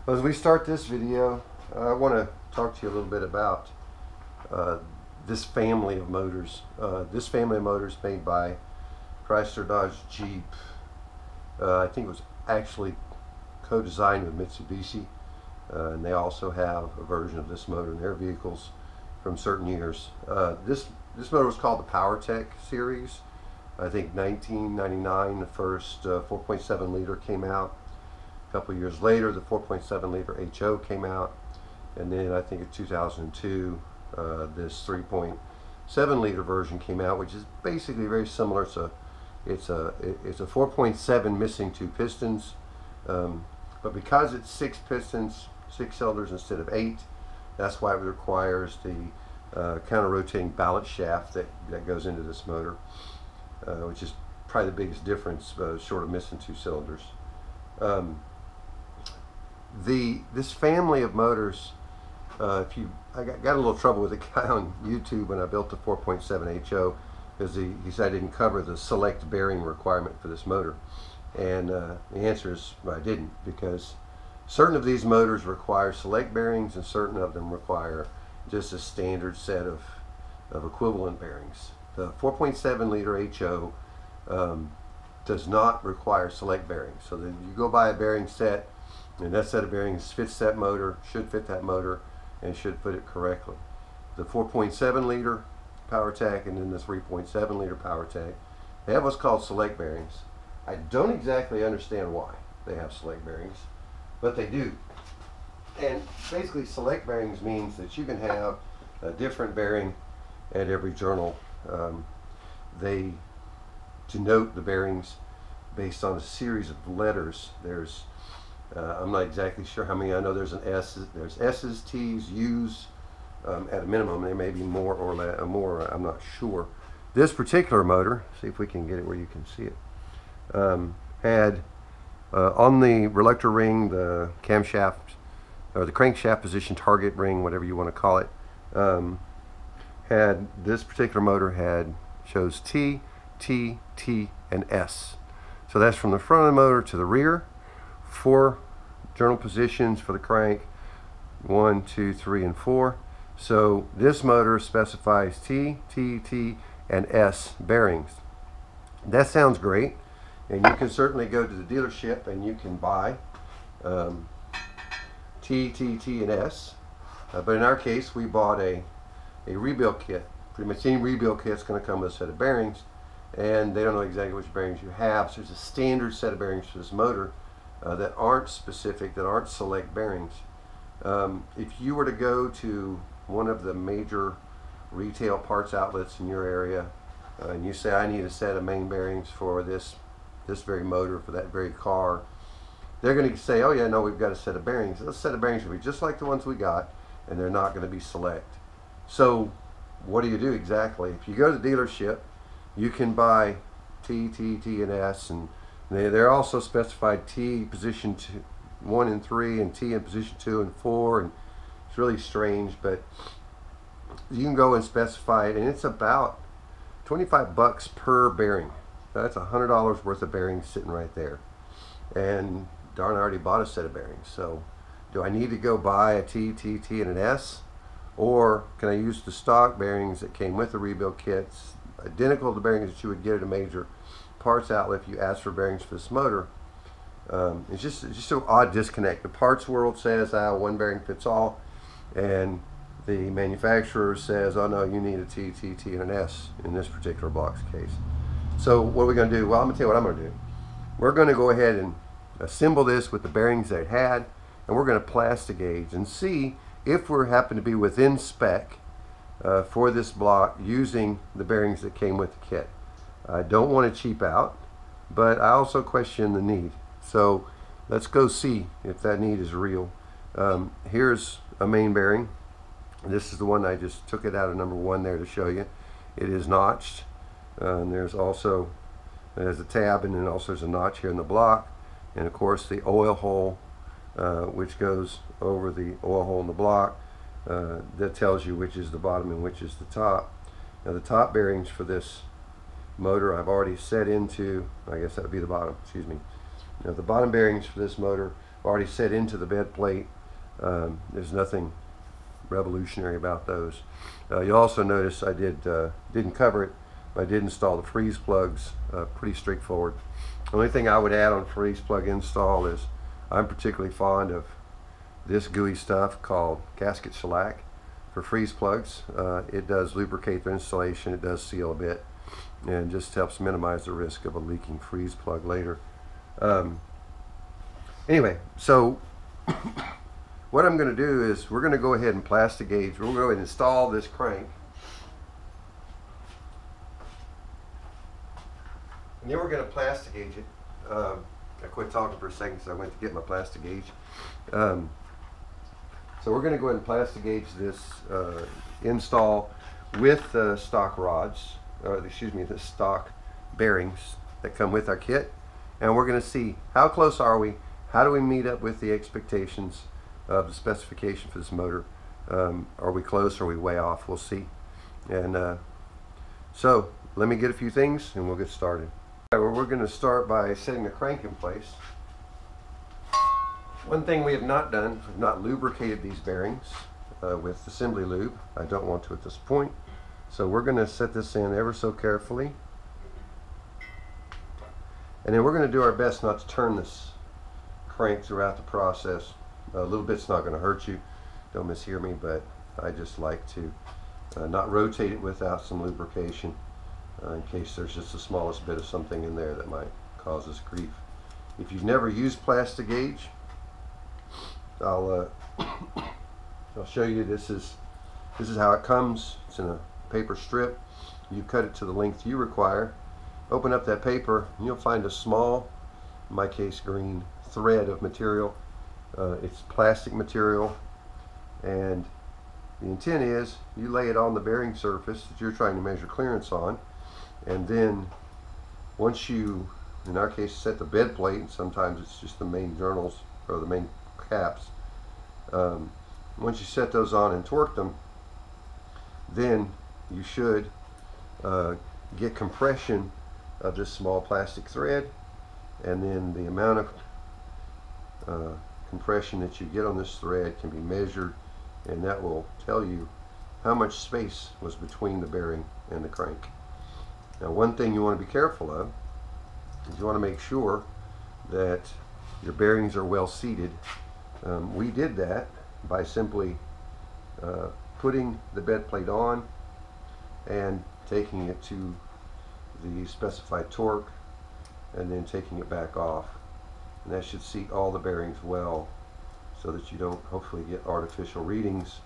As we start this video, I want to talk to you a little bit about this family of motors. This family of motors made by Chrysler Dodge Jeep. I think it was actually co-designed with Mitsubishi, and they also have a version of this motor in their vehicles from certain years. This motor was called the PowerTech series. I think 1999 the first 4.7 liter came out. A couple of years later the 4.7 liter HO came out, and then I think in 2002 this 3.7 liter version came out, which is basically very similar. It's a 4.7 missing 2 pistons, but because it's 6 pistons, 6 cylinders instead of 8, that's why it requires the counter-rotating balance shaft that goes into this motor, which is probably the biggest difference, short of missing 2 cylinders. This family of motors, I got a little trouble with a guy on YouTube when I built the 4.7 HO, because he said I didn't cover the select bearing requirement for this motor, and the answer is I didn't, because certain of these motors require select bearings and certain of them require just a standard set of equivalent bearings. The 4.7 liter HO does not require select bearings, so then you go buy a bearing set, and that set of bearings fits that motor, should fit that motor, and should fit it correctly. The 4.7 liter PowerTech and then the 3.7 liter PowerTech, they have what's called select bearings. I don't exactly understand why they have select bearings, but they do. And basically select bearings means that you can have a different bearing at every journal. They denote the bearings based on a series of letters. There's I'm not exactly sure how many. I know there's an S. There's S's, T's, U's. At a minimum, there may be more or less. I'm not sure. This particular motor, see if we can get it where you can see it, had on the reluctor ring, the camshaft or the crankshaft position target ring, whatever you want to call it, had this particular motor shows T, T, T, and S. So that's from the front of the motor to the rear. 4 journal positions for the crank, 1, 2, 3, and 4. So this motor specifies T, T, T, and S bearings. That sounds great, and you can certainly go to the dealership and you can buy T, T, T, and S. But in our case, we bought a rebuild kit. Pretty much any rebuild kit is going to come with a set of bearings, and they don't know exactly which bearings you have. So there's a standard set of bearings for this motor that aren't specific, that aren't select bearings. If you were to go to one of the major retail parts outlets in your area, and you say, I need a set of main bearings for this very motor, for that very car, they're going to say, oh yeah, no, we've got a set of bearings. Those set of bearings will be just like the ones we got, and they're not going to be select. So what do you do exactly? If you go to the dealership, you can buy T, T, T, and S, and they're also specified T position 1 and 3, and T in position 2 and 4, and it's really strange, but you can go and specify it, and it's about 25 bucks per bearing. That's $100 worth of bearings sitting right there, and darn, I already bought a set of bearings. So do I need to go buy a T, T, T, and an S, or can I use the stock bearings that came with the rebuild kits, identical to the bearings that you would get at a major parts outlet if you ask for bearings for this motor? It's just an odd disconnect. The parts world says, one bearing fits all, and the manufacturer says, oh no, you need a T, T, T, and an S in this particular box case. So what are we going to do? Well, I'm going to tell you what I'm going to do. We're going to go ahead and assemble this with the bearings that it had, and we're going to plastic gauge and see if we happen to be within spec for this block using the bearings that came with the kit. I don't want to cheap out, but I also question the need. So let's go see if that need is real. Here's a main bearing. This is the one I just took it out of number 1 there to show you. It is notched, and there's a tab, and then also there's a notch here in the block, and of course the oil hole which goes over the oil hole in the block that tells you which is the bottom and which is the top. Now the top bearings for this motor I've already set into, I guess that would be the bottom, excuse me. Now the bottom bearings for this motor already set into the bed plate. There's nothing revolutionary about those. You'll also notice I didn't cover it, but I did install the freeze plugs. Pretty straightforward. The only thing I would add on freeze plug install is I'm particularly fond of this gooey stuff called gasket shellac for freeze plugs. It does lubricate the installation, it does seal a bit, and just helps minimize the risk of a leaking freeze plug later. Anyway, so what I'm going to do is we're going to go ahead and plastic gauge. We're going to go ahead and install this crank. And then we're going to plastic gauge it. I quit talking for a second because I went to get my plastic gauge. So we're going to go ahead and plastic gauge this install with the stock rods, the stock bearings that come with our kit. And we're going to see how close are we, how do we meet up with the expectations of the specification for this motor. Are we close or are we way off? We'll see. And so let me get a few things and we'll get started. All right, well, we're going to start by setting the crank in place. One thing we have not done, we've not lubricated these bearings with assembly lube. I don't want to at this point. So we're going to set this in ever so carefully. And then we're going to do our best not to turn this crank throughout the process. A little bit's not going to hurt you. Don't mishear me, but I just like to not rotate it without some lubrication in case there's just the smallest bit of something in there that might cause us grief. If you've never used plastic gauge, I'll show you. This is how it comes. It's in a paper strip. You cut it to the length you require. Open up that paper and you'll find a small, in my case green, thread of material. It's plastic material, and the intent is you lay it on the bearing surface that you're trying to measure clearance on, and then once you, in our case, set the bed plate, and sometimes it's just the main journals or the main caps, once you set those on and torque them, then you should get compression of this small plastic thread, and then the amount of compression that you get on this thread can be measured, and that will tell you how much space was between the bearing and the crank. Now, one thing you want to be careful of is you want to make sure that your bearings are well seated. We did that by simply putting the bed plate on and taking it to the specified torque and then taking it back off, and that should seat all the bearings well so that you don't hopefully get artificial readings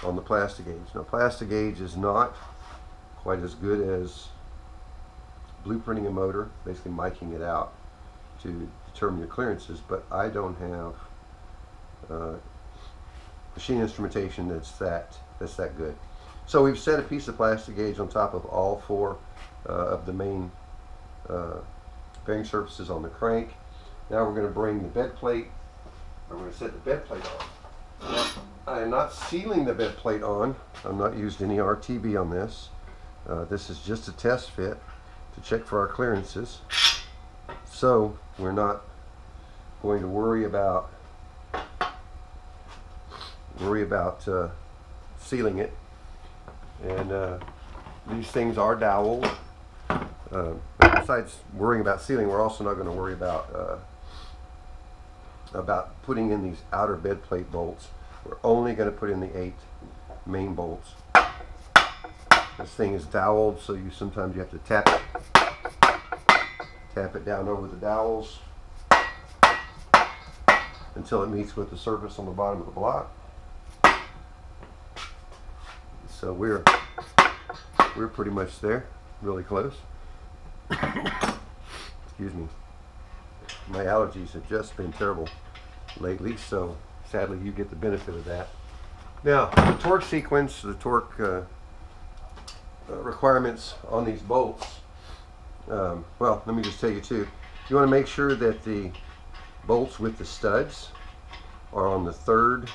on the plastic gauge. Now, plastic gauge is not quite as good as blueprinting a motor, basically miking it out to determine your clearances, but I don't have machine instrumentation that's that good. So we've set a piece of plastic gauge on top of all four of the main bearing surfaces on the crank. Now we're going to bring the bed plate. I'm going to set the bed plate on. I am not sealing the bed plate on. I'm not used any RTB on this. This is just a test fit to check for our clearances. So we're not going to worry about sealing it. And these things are doweled. Besides worrying about sealing, we're also not going to worry about putting in these outer bed plate bolts. We're only going to put in the 8 main bolts. This thing is doweled, so sometimes you have to tap it down over the dowels until it meets with the surface on the bottom of the block. So we're pretty much there, really close. Excuse me. My allergies have just been terrible lately, so sadly you get the benefit of that. Now, the torque sequence, the torque requirements on these bolts, well, let me just tell you too, you want to make sure that the bolts with the studs are on the third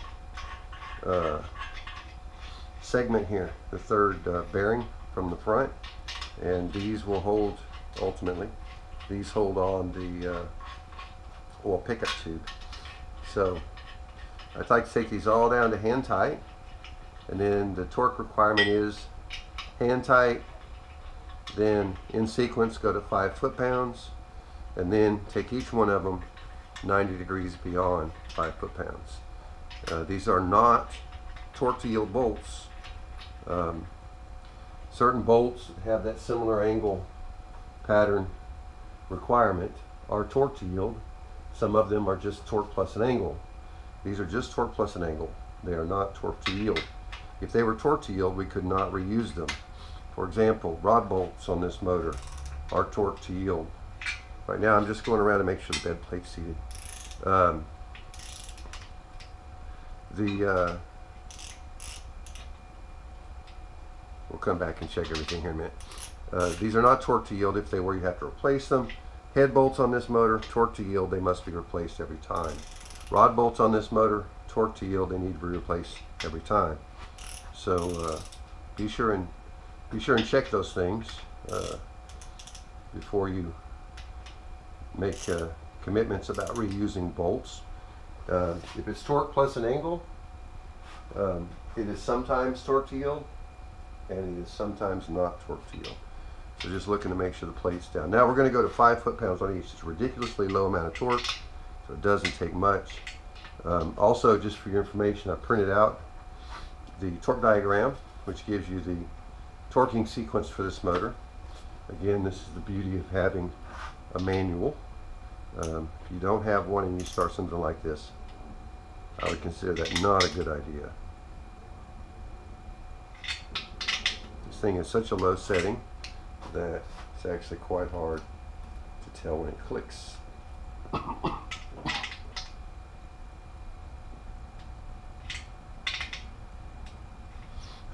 segment here, the third bearing from the front, and these will hold, ultimately, these hold on the oil pickup tube. So I'd like to take these all down to hand tight, and then the torque requirement is hand tight, then in sequence go to 5 foot-pounds, and then take each one of them 90 degrees beyond 5 foot-pounds. These are not torque to yield bolts. Certain bolts have that similar angle pattern requirement are torque to yield. Some of them are just torque plus an angle. These are just torque plus an angle. They are not torque to yield. If they were torque to yield, we could not reuse them. For example, rod bolts on this motor are torque to yield. Right now I'm just going around to make sure the bed plate's seated. We'll come back and check everything here in a minute. These are not torque to yield. If they were, you have to replace them. Head bolts on this motor, torque to yield, they must be replaced every time. Rod bolts on this motor, torque to yield, they need to be replaced every time. So be sure and check those things before you make commitments about reusing bolts. If it's torque plus an angle, it is sometimes torque to yield, and it is sometimes not torque to yield. So just looking to make sure the plate's down. Now we're going to go to 5 foot-pounds on each. It's a ridiculously low amount of torque, so it doesn't take much. Also, just for your information, I printed out the torque diagram, which gives you the torquing sequence for this motor. Again, this is the beauty of having a manual. If you don't have one and you start something like this, I would consider that not a good idea. This thing is such a low setting that it's actually quite hard to tell when it clicks.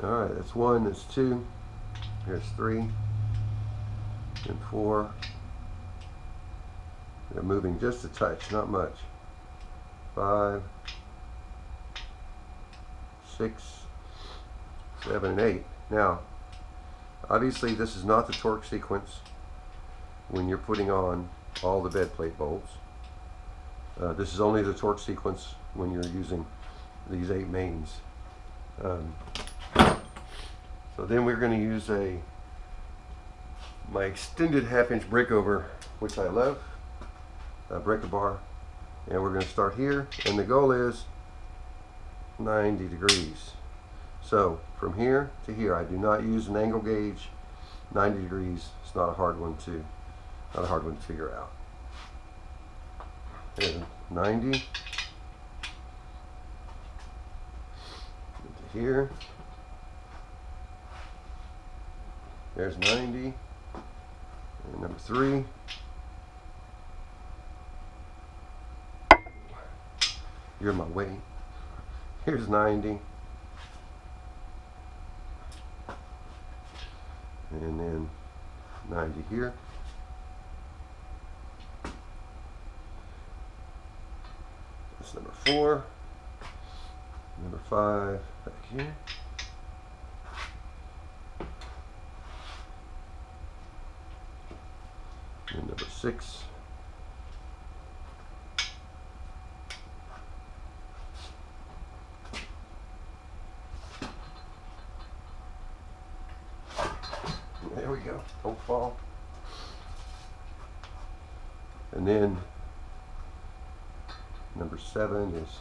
Alright, that's 1, that's 2, here's 3, and 4. They're moving just a touch, not much. 5, 6, 7, and 8. Now, obviously this is not the torque sequence when you're putting on all the bed plate bolts. This is only the torque sequence when you're using these 8 mains. So then we're going to use my extended 1/2-inch breakover, which I love, breaker bar, and we're going to start here, and the goal is 90 degrees. So from here to here, I do not use an angle gauge. 90 degrees is not a hard one to figure out. And 90 into here. There's 90. And number 3. You're my weight. Here's 90. And then 90 here. That's number 4. Number 5 back here. And number 6. There we go. Don't fall. And then number 7 is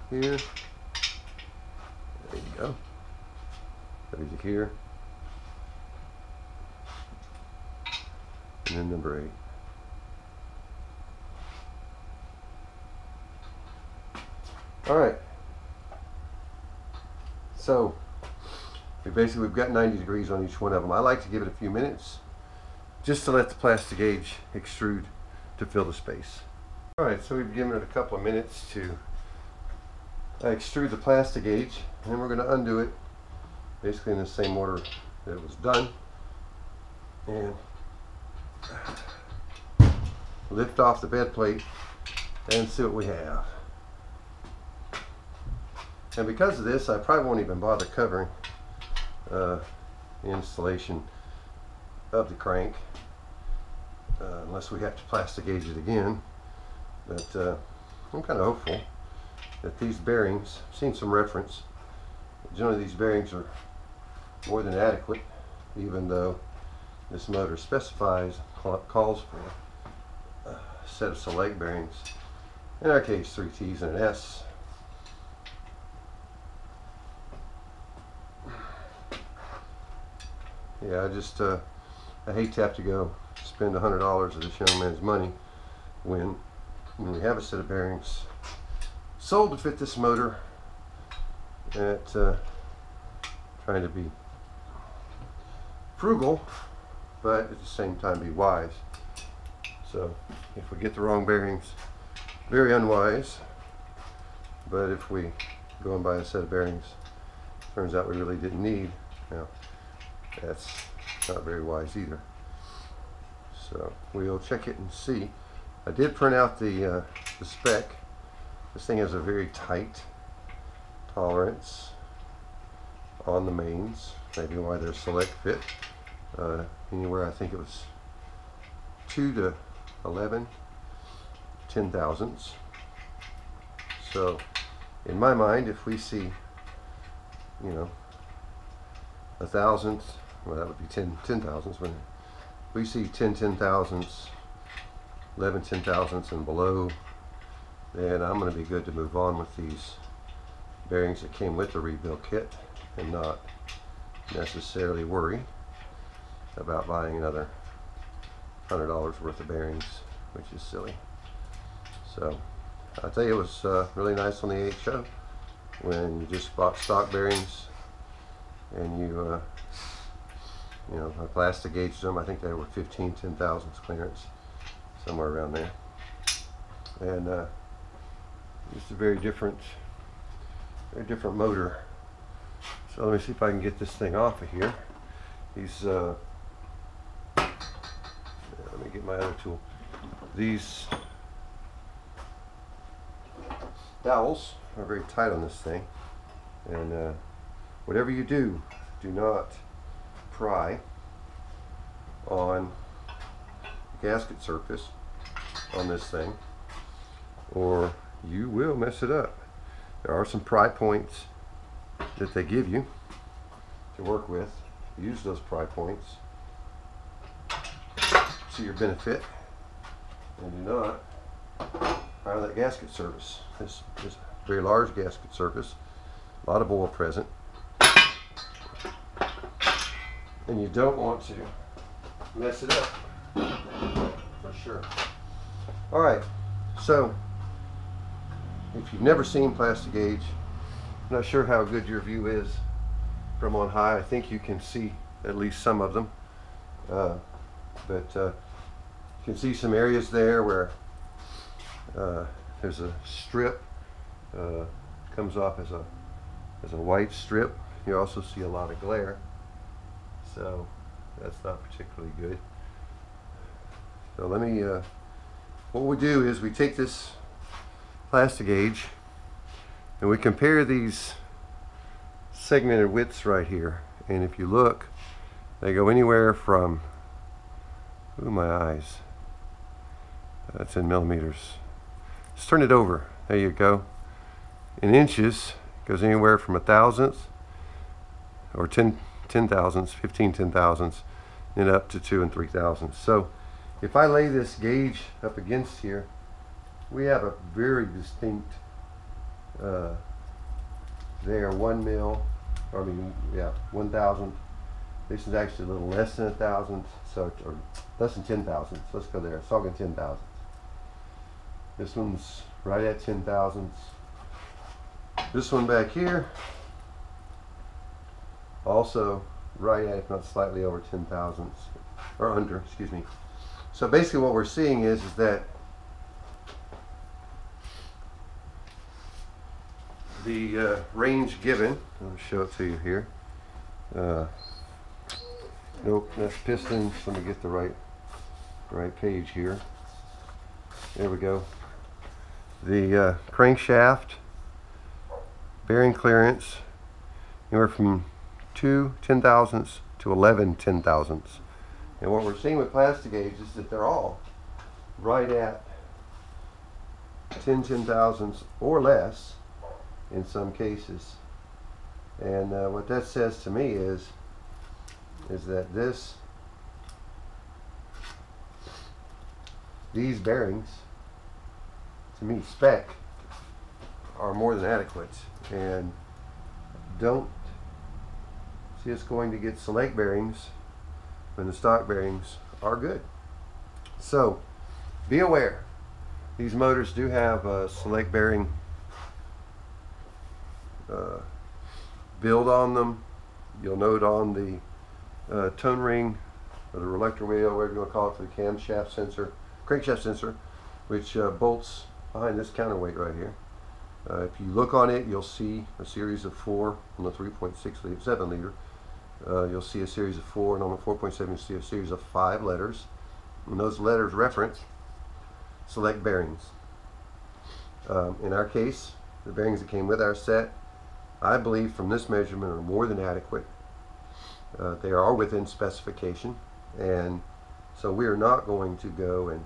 here. There you go. There's here. And then number 8. All right. So we've got 90 degrees on each one of them. I like to give it a few minutes just to let the plastic gauge extrude to fill the space. All right, so we've given it a couple of minutes to extrude the plastic gauge, and then we're going to undo it basically in the same order that it was done, and lift off the bed plate and see what we have. And because of this, I probably won't even bother covering the installation of the crank unless we have to plastic gauge it again, but I'm kind of hopeful. that these bearings, I've seen some reference, generally these bearings are more than adequate, even though this motor specifies, calls for a set of select bearings. In our case, 3 T's and an S. Yeah, I hate to have to go spend $100 of this young man's money when we have a set of bearings sold to fit this motor at trying to be frugal, but at the same time be wise. So if we get the wrong bearings, very unwise. But if we go and buy a set of bearings, turns out we really didn't need, now that's not very wise either. So we'll check it and see. I did print out the spec. This thing has a very tight tolerance on the mains, maybe why they're select fit. Anywhere, I think it was 2 to 11 10,000ths. So in my mind, if we see, you know, 1,000th, well, that would be 10 10,000ths. When we see 10 10,000ths, 11 10,000ths and below, then I'm going to be good to move on with these bearings that came with the rebuild kit and not necessarily worry about buying another $100 worth of bearings, which is silly. So I'll tell you, it was really nice on the HO when you just bought stock bearings and you know, I plastic gauged them. I think they were 15 10,000ths clearance, somewhere around there. And just a very different motor. So let me see if I can get this thing off of here. These let me get my other tool. These dowels are very tight on this thing, and whatever you do, do not pry on the gasket surface on this thing, or you will mess it up. There are some pry points that they give you to work with. Use those pry points to your benefit, and do not pry on that gasket surface. This is a very large gasket surface, a lot of oil present, and you don't want to mess it up, for sure. Alright, so if you've never seen plastic gauge, I'm not sure how good your view is from on high. I think you can see at least some of them, but you can see some areas there where there's a strip, comes off as a white strip. You also see a lot of glare, so that's not particularly good. So let me, what we do is we take this plastic gauge and we compare these segmented widths right here, and if you look, they go anywhere from, ooh, my eyes, that's in millimeters. Just turn it over, there you go. In inches, it goes anywhere from 1,000th or 10 10,000ths, 15 10,000ths, and up to 2 and 3,000ths. So if I lay this gauge up against here, we have a very distinct there, 1 mil, or I mean, yeah, 1,000. This is actually a little less than 1,000, so, or less than 10,000. Let's go there. It's talking 10,000. This one's right at 10,000. This one back here, also right at, if not slightly over 10,000, or under, excuse me. So basically what we're seeing is that the range given, I'll show it to you here. Nope, that's pistons. Let me get the right page here. There we go. The crankshaft bearing clearance anywhere from 2 10,000ths to 11 10,000ths. And what we're seeing with plastic gauge is that they're all right at 10 10,000ths or less in some cases. And what that says to me is that these bearings, to me, spec, are more than adequate, and don't see us going to get select bearings when the stock bearings are good. So be aware, these motors do have a select bearing build on them. You'll note on the tone ring, or the reluctor wheel, whatever you want to call it, for the camshaft sensor, crankshaft sensor, which bolts behind this counterweight right here. If you look on it, you'll see a series of 4 on the 3.6 liter, 7 liter. You'll see a series of 4, and on the 4.7 you'll see a series of 5 letters. And those letters reference select bearings. In our case, the bearings that came with our set, I believe from this measurement, are more than adequate. They are within specification, and so we are not going to go and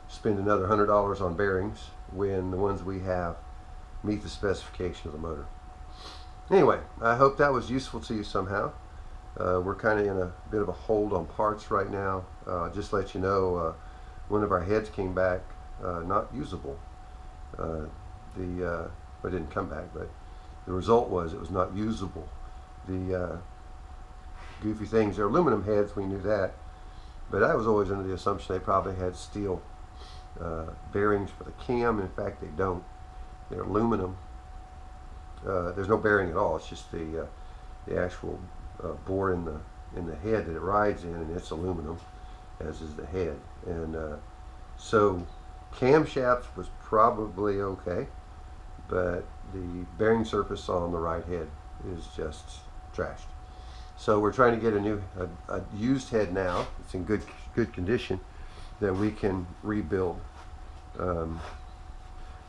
spend another $100 on bearings when the ones we have meet the specification of the motor. Anyway, I hope that was useful to you somehow. We're kind of in a bit of a hold on parts right now. Just to let you know, one of our heads came back not usable. It didn't come back, but the result was it was not usable. The goofy things, they're aluminum heads, we knew that, but I was always under the assumption they probably had steel bearings for the cam. In fact, they don't. They're aluminum. There's no bearing at all. It's just the actual bore in the head that it rides in, and it's aluminum, as is the head. And so camshaft was probably okay, but the bearing surface on the right head is just trashed. So we're trying to get a used head now. It's in good condition, that we can rebuild,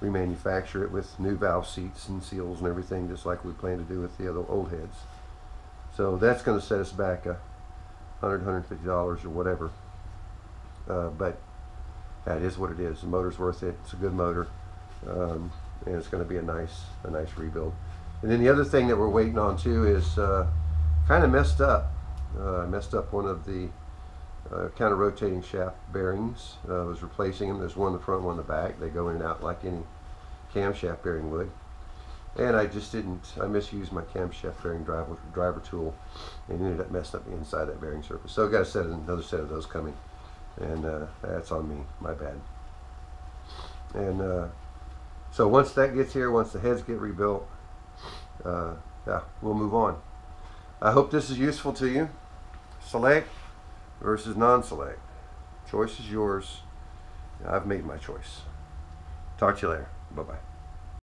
remanufacture it with new valve seats and seals and everything, just like we plan to do with the other old heads. So that's going to set us back $100, $150 or whatever. But that is what it is. The motor's worth it. It's a good motor, and it's going to be a nice rebuild. And then the other thing that we're waiting on too is kind of messed up. I messed up one of the counter-rotating shaft bearings. I was replacing them. There's one in the front, one in the back. They go in and out like any camshaft bearing would. And I misused my camshaft bearing driver tool, and ended up messing up the inside of that bearing surface. So I've got another set of those coming, and that's on me, my bad. And so once that gets here, once the heads get rebuilt, yeah, we'll move on. I hope this is useful to you. Select versus non-select. Choice is yours. I've made my choice. Talk to you later. Bye-bye.